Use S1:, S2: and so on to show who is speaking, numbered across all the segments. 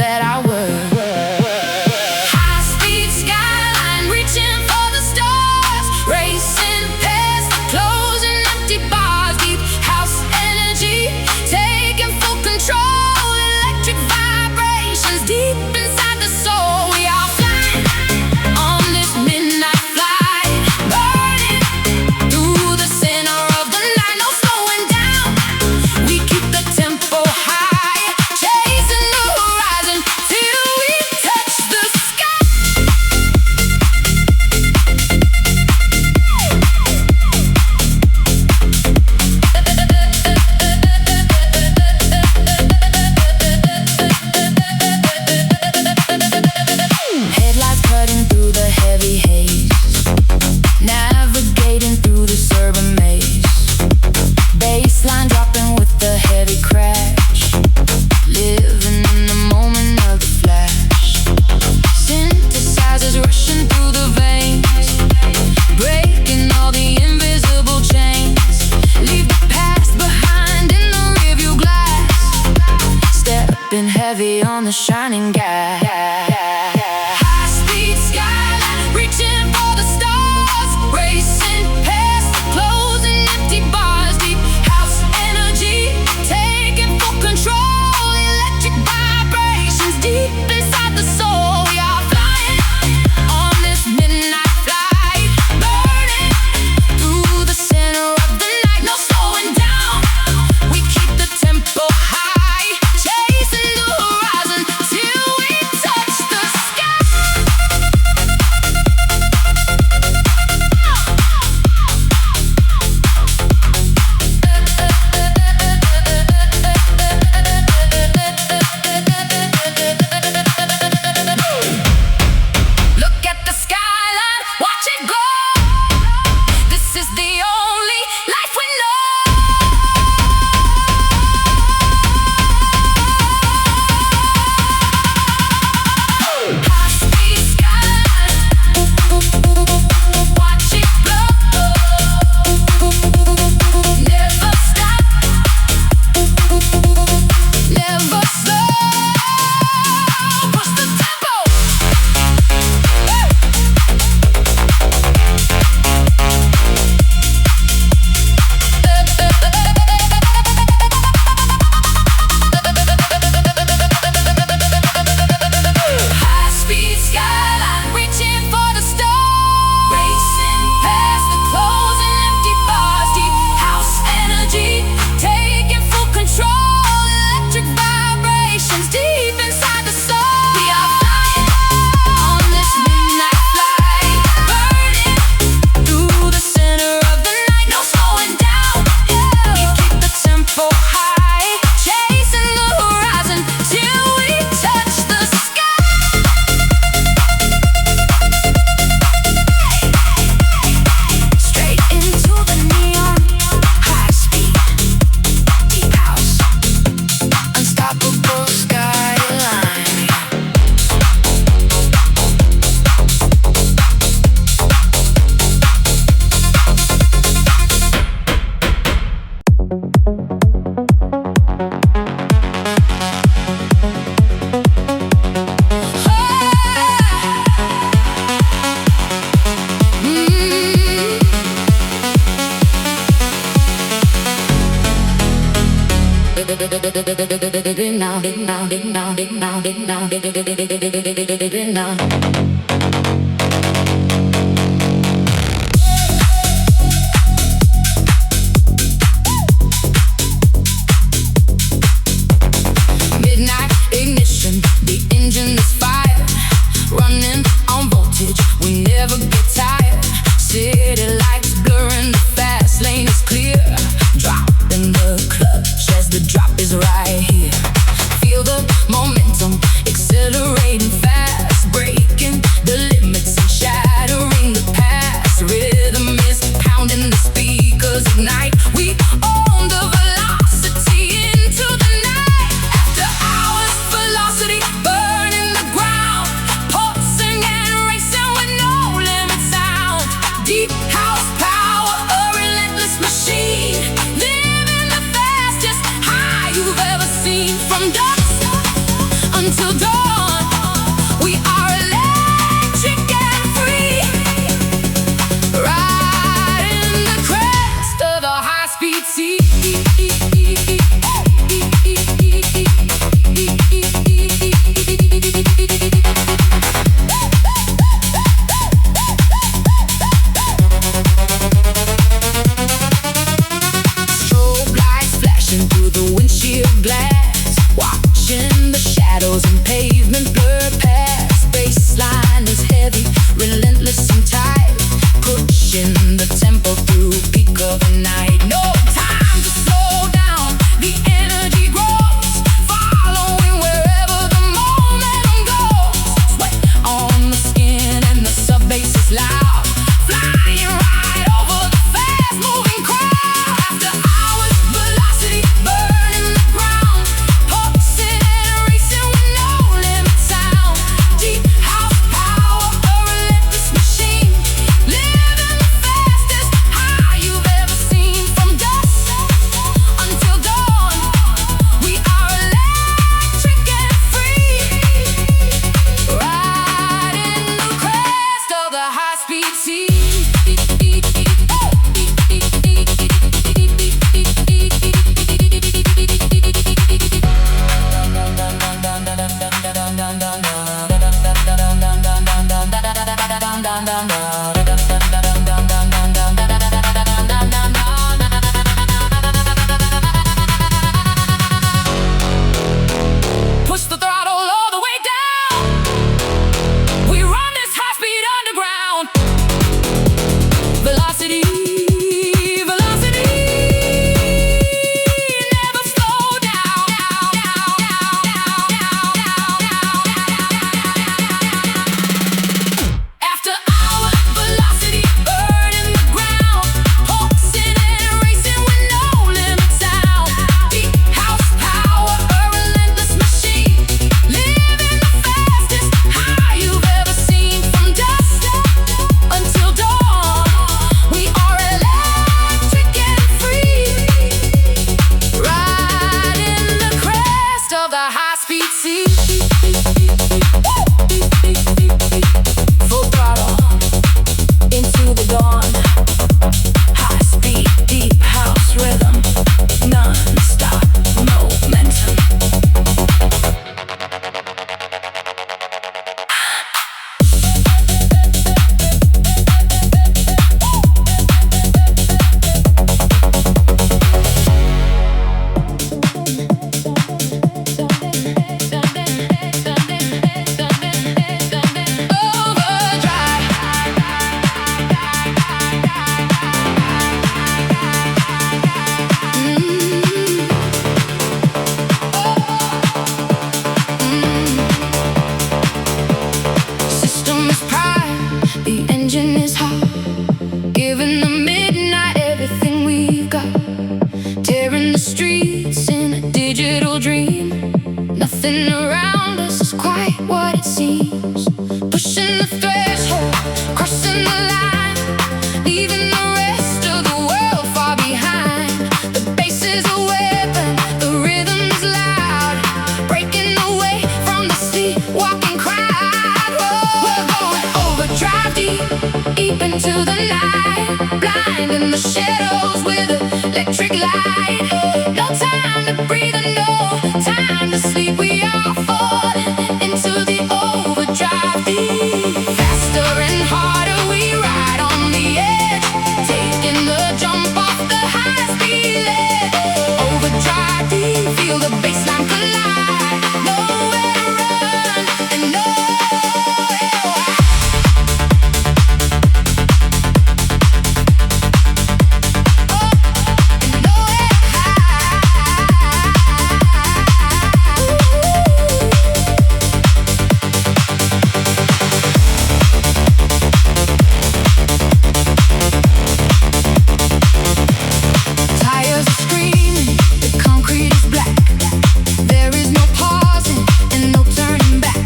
S1: that I would. High speed skyline, reaching for the stars, racing past the closing empty bars. Deep house energy, taking full control. Electric vibrations deep inside the soul. We are flying on this midnight flight, burning through the center of the night. No slowing down, we keep the tempo high, chasing the horizon till we touch the sky. Headlights cutting through the heavy haze, navigating through the suburban maze. Bassline dropping with the heavy crash, living in the moment of the flash. Synthesizers rushing through the veins, breaking all the invisible chains. Leave the past behind in the rearview glass, stepping heavy on the shining gas. High speed skyline, reaching for the stars, racing past the closing empty bars. Deep house energy, taking full control. Electric vibrations deep inside the soul. We are flying on this midnight flight, burning through the center of the night. No slowing down, we keep the tempo high, chasing the horizon till we touch the sky. Look at the skyline, watch it glow. This is the only life we know. High speed skyline, watch it glow. Never stop, never slow. Push the tempo. High speed skyline, reaching for the stars, racing past the closing empty bars. Deep house energy, taking full control. Electric vibrations deep inside the soul. We are flying on this midnight flight, burning through the center of the night. No slowing down, we keep the tempo high, chasing the horizon till we touch the sky. Straight into the neon, high speed, deep house, unstoppable skyline. Midnight ignition, the engine is fired, running on voltage, we never get tired. City lights blurring, the fast lane is clear. Drop in the clutch as the drop is right here. Feel the momentum accelerating fast, breaking Pavement blurred past, baseline is heavy, relentless and tight, pushing the tempo through peak of the night. No time to slow down, the energy grows, following wherever the momentum goes. Sweat on the skin and the sub bass is loud, flying right over the fast moving crowd. After hours, velocity burning the ground, pulsing and racing with no limit sound. Deep house power, a relentless machine, living the fastest high you've ever seen. From dusk until dawn, we are electric and free, riding the crest of the high-speed sea. Push the throttle all the way down. We run this high-speed underground. Velocity, velocity, never slow down. After hours, velocity burning the ground, pulsing and racing with no limit sound. Deep house power, a relentless machine, living the fastest high you've ever seen. From dusk until dawn, we are electric and free, riding the crest of the high-speed sea. Full throttle into the dawn, high speed, deep house rhythm, non-stop momentum. System is prime, the engine is hot, giving the midnight everything we've got. Tearing the streets in a digital dream, nothing around us is quite what it seems. Pushing the threshold, crossing the line, leaving the rest of the world far behind. The bass is a weapon, the rhythm is loud, breaking away from the sleepwalking crowd. Whoa. We're going overdrive deep into the night, blinding the shadows with electric light. No time to breathe and no time to sleep. We are falling into the overdrive deep. Faster and harder we ride on the edge, taking the jump off the high-speed ledge. Overdrive deep, feel the bassline collide. Nowhere to run and nowhere to hide. Tires are screaming, the concrete is black. There is no pausing and no turning back.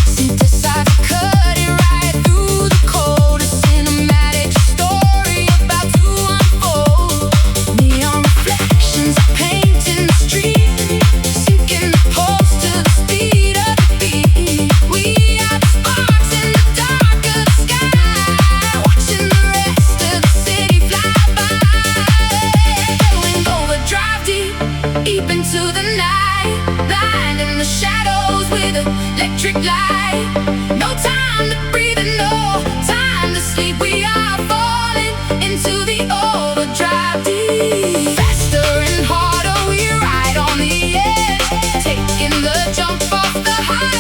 S1: Synthesizer cutting right through the cold. A cinematic story about to unfold. Neon reflections are painting the street, sinking the pulse to the speed of the beat. We are the sparks in the dark of the sky, watching the rest of the city fly by. Going overdrive deep into the night, blinding the shadows with electric light. No time to breathe and no time to sleep. We are falling into the overdrive deep. Faster and harder we ride on the edge, taking the jump off the high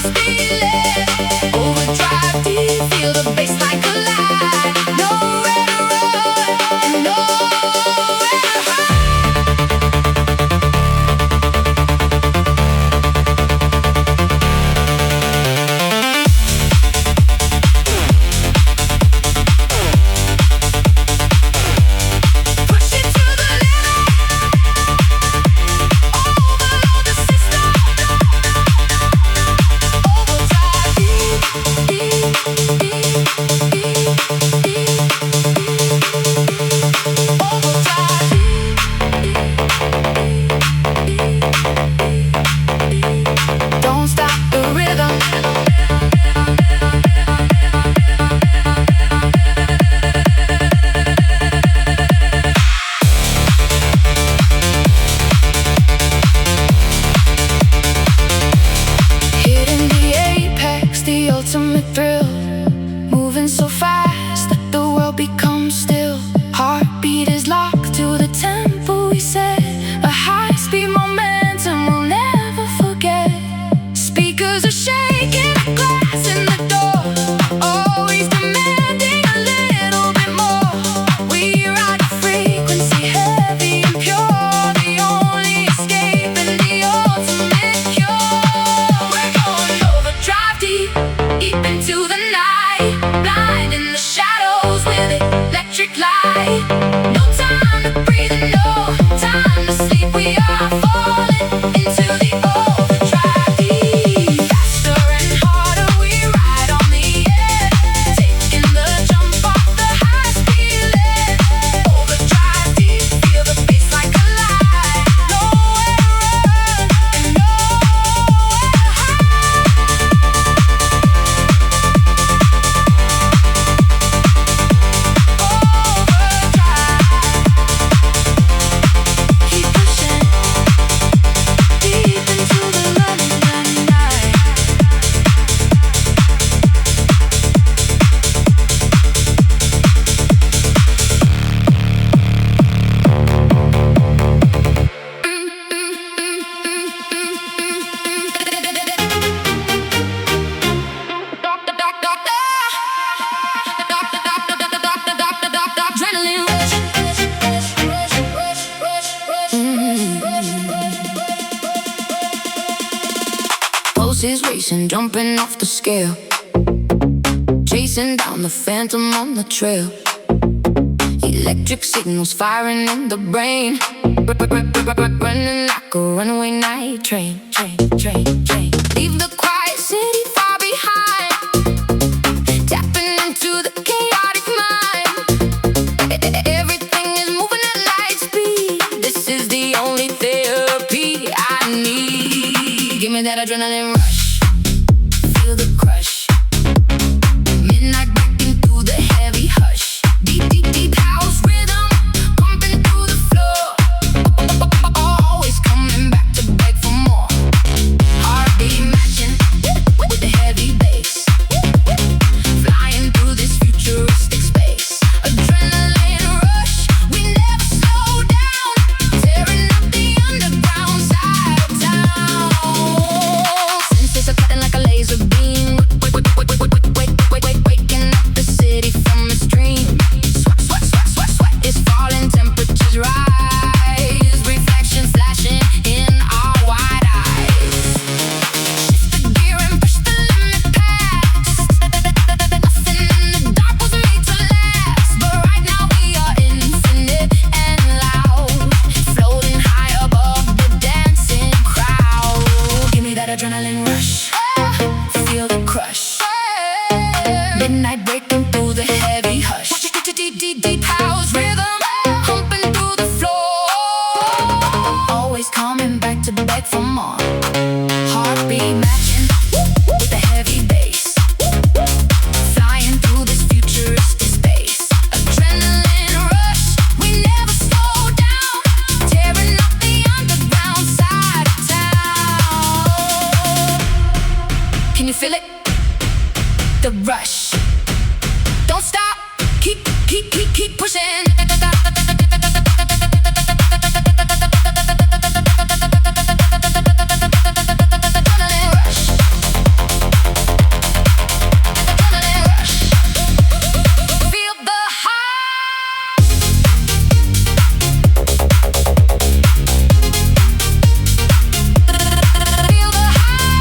S1: ultimate thrill, moving so fast that the world becomes still. Heartbeat is locked to the tempo we set, a high-speed momentum we'll never forget. Speakers are shaking, glass in the door, always demanding a little bit more. We ride a frequency heavy and pure, the only escape and the ultimate cure. We're going overdrive deep, deep into the night, blind in the shadows with electric light. No time to breathe and no time to sleep. We are falling into the overdrive deep. Faster and harder we ride on the edge, taking the jump off the high-speed ledge. Overdrive deep, feel the bass like a light. Nowhere to run and nowhere to hide. Keep pushing deep into the London night. Adrenaline rush. Pulses racing, jumping off the scale, chasing down the phantom on the trail. Electric signals firing in the brain, running like a runaway night train. Leave the quiet city far behind, tapping into the chaotic mind. Everything is moving at light speed. This is the only therapy I need. Give me that adrenaline rush, feel the crush. Midnight breaking through the heavy hush. Deep house rhythm pumping through the floor. Always coming back to beg for more. Heartbeat matching with the heavy bass, flying through this futuristic space. Adrenaline rush, we never slow down, tearing up the underground side of town. Senses are cutting like a laser beam, waking up the city from its dream. Sweat is falling, temperatures rise, reflections flashing in our wide eyes. Shift the gear and push the limit past. Nothing in the dark was made to last, but right now we are infinite and loud, floating high above the dancing crowd. Give me that adrenaline rush, feel the crush. Midnight breaking through the heavy hush. Deep house rhythm pumping through the floor. Always coming back to beg for more. Heartbeat matching with the heavy bass, flying through this futuristic space. Adrenaline rush, we never slow down, tearing up the underground side of town. Can you feel it? The rush. Don't stop, keep pushing. Adrenaline rush, adrenaline rush. Feel the high. Feel the high.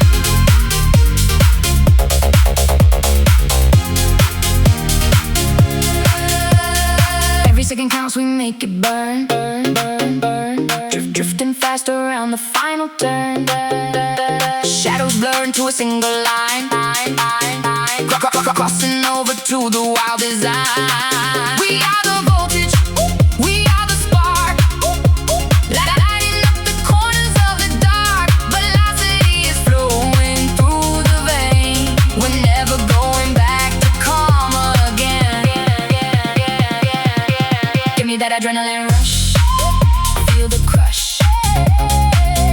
S1: Every second counts, we make it burn. Drifting fast around the final turn. Shadows blur into a single line, crossing over to the wild design. We are the voltage, we are the spark, lighting up the corners of the dark. Velocity is flowing through the vein. We're never going back to calm again. Give me that adrenaline rush, feel the crush.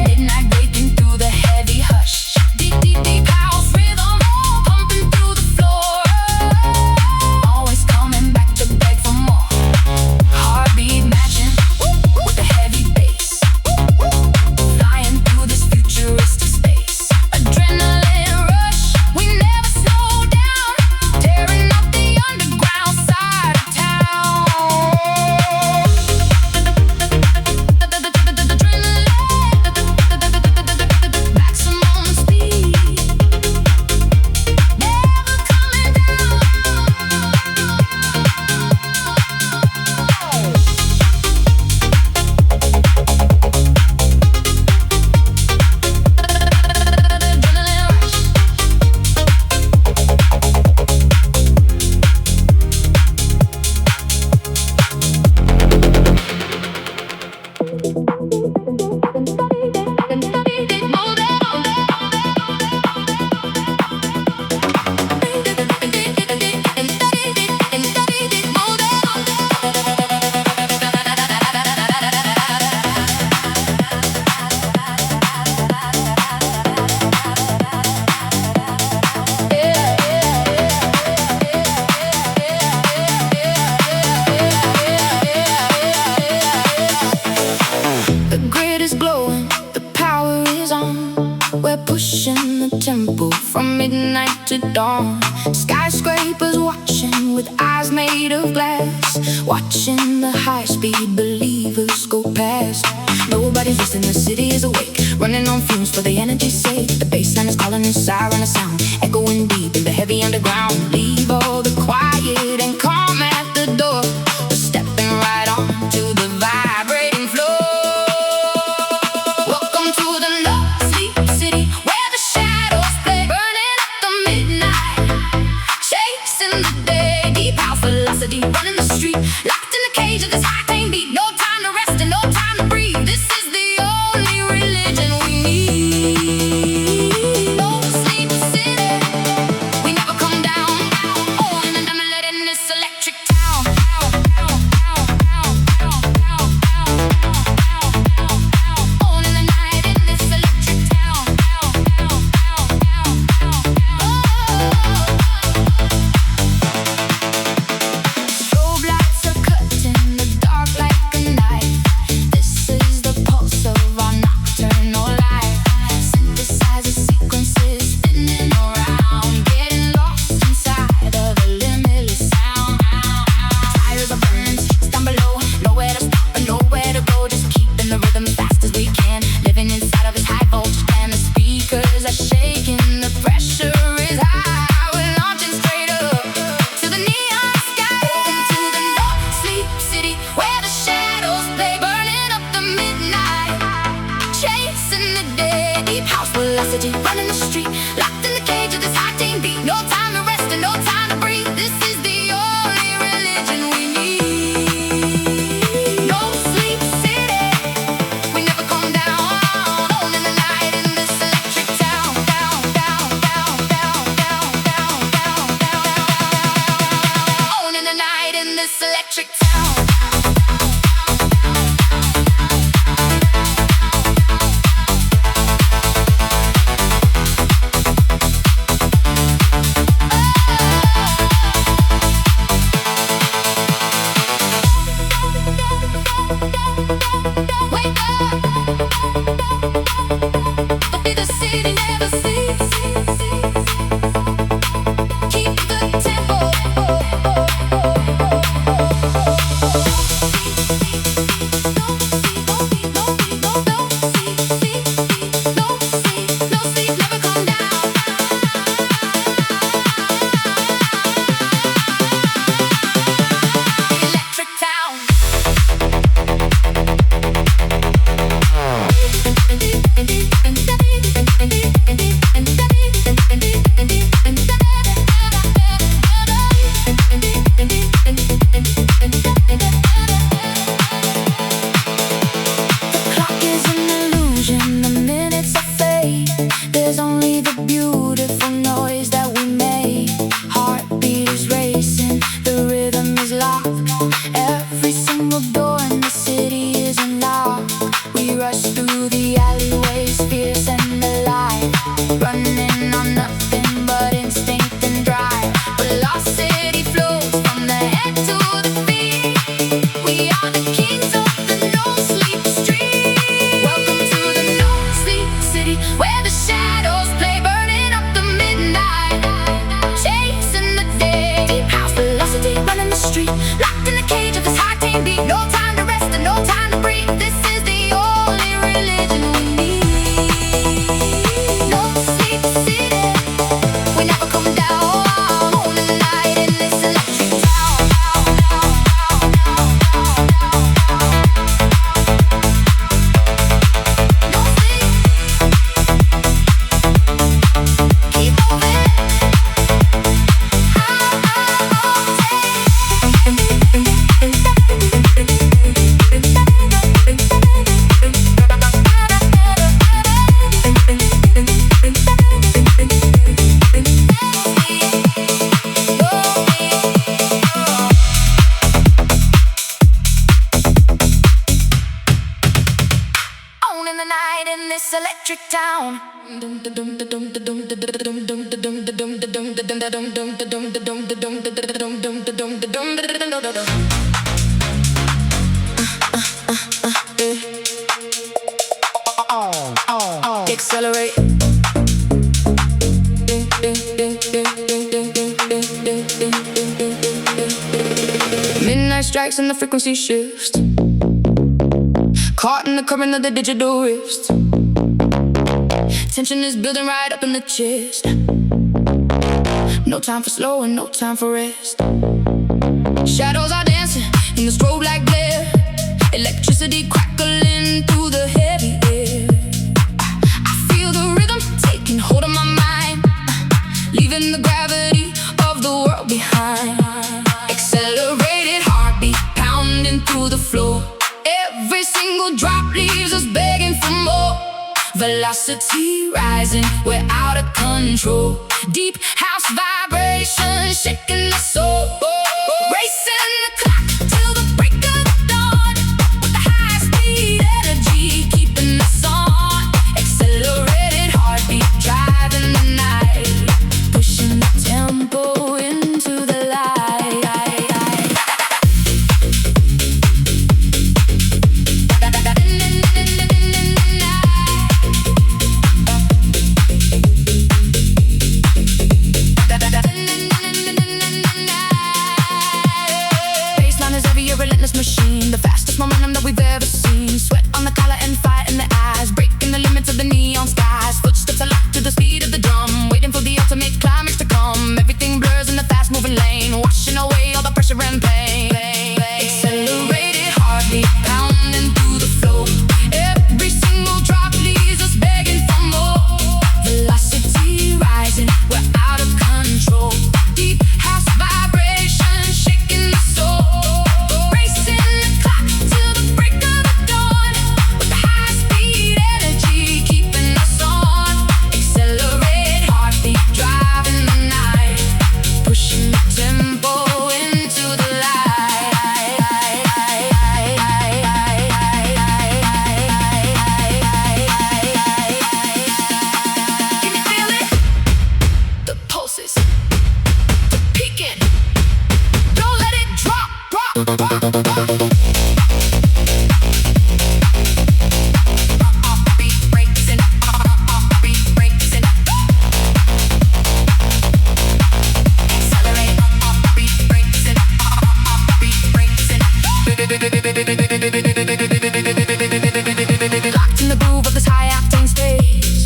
S1: Midnight breaking through the heavy hush. Deep house rhythm pumping through to dawn. Skyscrapers watching with eyes made of glass, watching the high-speed believers go past. Nobody's listening, the city is awake, running on fumes for the energy's sake. The bassline is calling and siren a sound, echoing deep in the heavy underground. Leave all the quiet and calm at the door. We're stepping right on to the vibrating floor. Welcome to the no sleep city, where the shadows play, burning up the midnight, chasing the day. Deep house velocity, running the street, locked in the cage of this high-paced beat. No time to rest and no time to breathe. This is the only religion we need. No sleep city, we never come down. On and let in this electric town. On in the night in this electric town. Strobe lights are cutting the dark like a knife. This is the pulse of our nocturnal life. Synthesizer sequences spinning around, getting lost inside of a limitless sound. Tires are burning, streets down below, nowhere to stop and nowhere to go. Just keeping the rhythm fast as we can, living inside of this high voltage and the speakers are shaking. The pressure is high, we're launching straight up to the neon sky. Into the no sleep city, where the shadows play, burning up the midnight, chasing the day. Deep house velocity, running the street, locked in the cage of this high-teen beat. No time to rest and no time to breathe. This is the only religion we need. No sleep city, we never come down. On in the night in this electric town. Down, down, down, down, down, down, down, down. On in the night in this electric town. Wake up, but the city never sleeps. Keep the tempo. No sleep, never come down. Electric town. Clock is an illusion, the minutes are fade. There's only the beautiful noise that we make. Heartbeat is racing, the rhythm is locked. Every single door in the city is unlocked. We rush through the alleyways, fierce and alive, running on nothing but instinct and drive. Velocity flows from the head to the feet. We are the kings of the no-sleep street. Welcome to the no-sleep city, where the shadows play, burning up the midnight, chasing the day. Deep house velocity, running the street, locked in the cage of this high-teen beat. No time to rest and no time to breathe. This is the only religion we need. No sleep city, we never come down. On in the night in this electric town. No sleep, keep moving. On in the night in this electric town. Accelerate. lights and the frequency shifts. Caught in the current of the digital wrist. Tension is building right up in the chest. No time for slowing, no time for rest. Shadows are dancing in the strobe light glare. Electricity crackling through the heavy air. I feel the rhythm taking hold of my mind, leaving the gravity of the world behind. Accelerated heartbeat pounding through the floor. Every single drop leaves us begging for more. Velocity rising, we're out of control. Deep house vibration shaking the soul. Racing the clock till the break of the dawn, with the high speed energy keeping us on. Accelerated heartbeat driving the night, pushing the tempo into the light. Relentless machine, the fastest momentum that we've ever seen. Sweat on the collar and fire in the eyes, breaking the limits of the neon skies. Footsteps are locked to the speed of the drum, waiting for the ultimate climax to come. Everything blurs in the fast-moving lane, washing away all the pressure and pain. Accelerated heartbeat pounding through the flow. Every single drop leaves us begging for more. Velocity rising, we're out of control. Deep house vibration shaking the soul. Locked in the groove of this high-octane stage,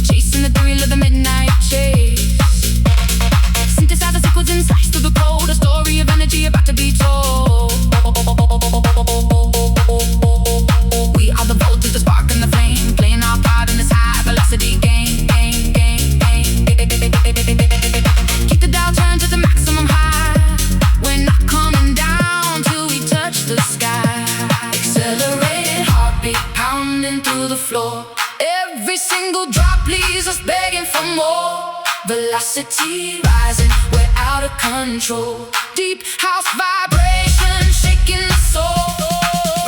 S1: chasing the thrill of the midnight chase. Synthesizer sequels and slice through the cold, a story of energy about to be told. We are the voltage, the spark and the flame, playing our part in this high-velocity game. Keep the dial turned to the maximum high. We're not coming down till we touch the sky. Accelerated heartbeat pounding through the floor. Every single drop leaves us begging for more. Velocity rising, we're out of control. Deep house vibration shaking the soul.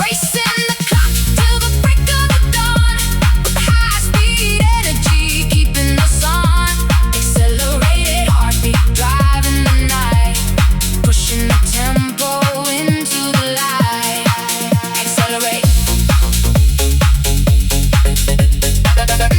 S1: Racing the clock till the break of the dawn, with the high speed energy keeping us on. Accelerated heartbeat driving the night, pushing the tempo into the light. Accelerate. Accelerate.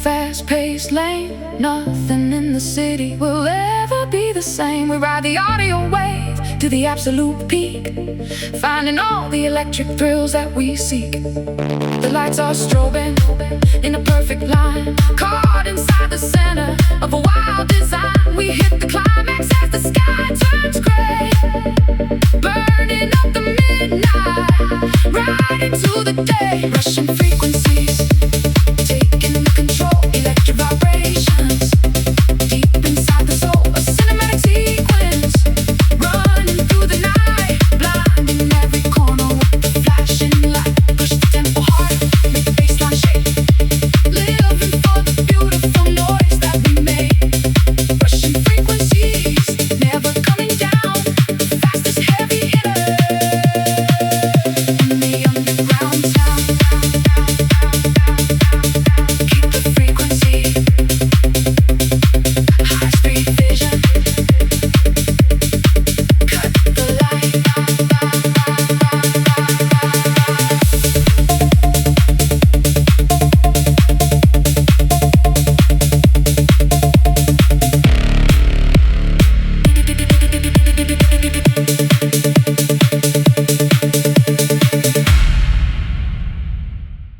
S1: fast-paced lane. Nothing in the city will ever be the same. We ride the audio wave to the absolute peak, finding all the electric thrills that we seek. The lights are strobing in a perfect line, caught inside the center of a wild design. We hit the climax as the sky turns gray, burning up the midnight, right into the day, rushing free.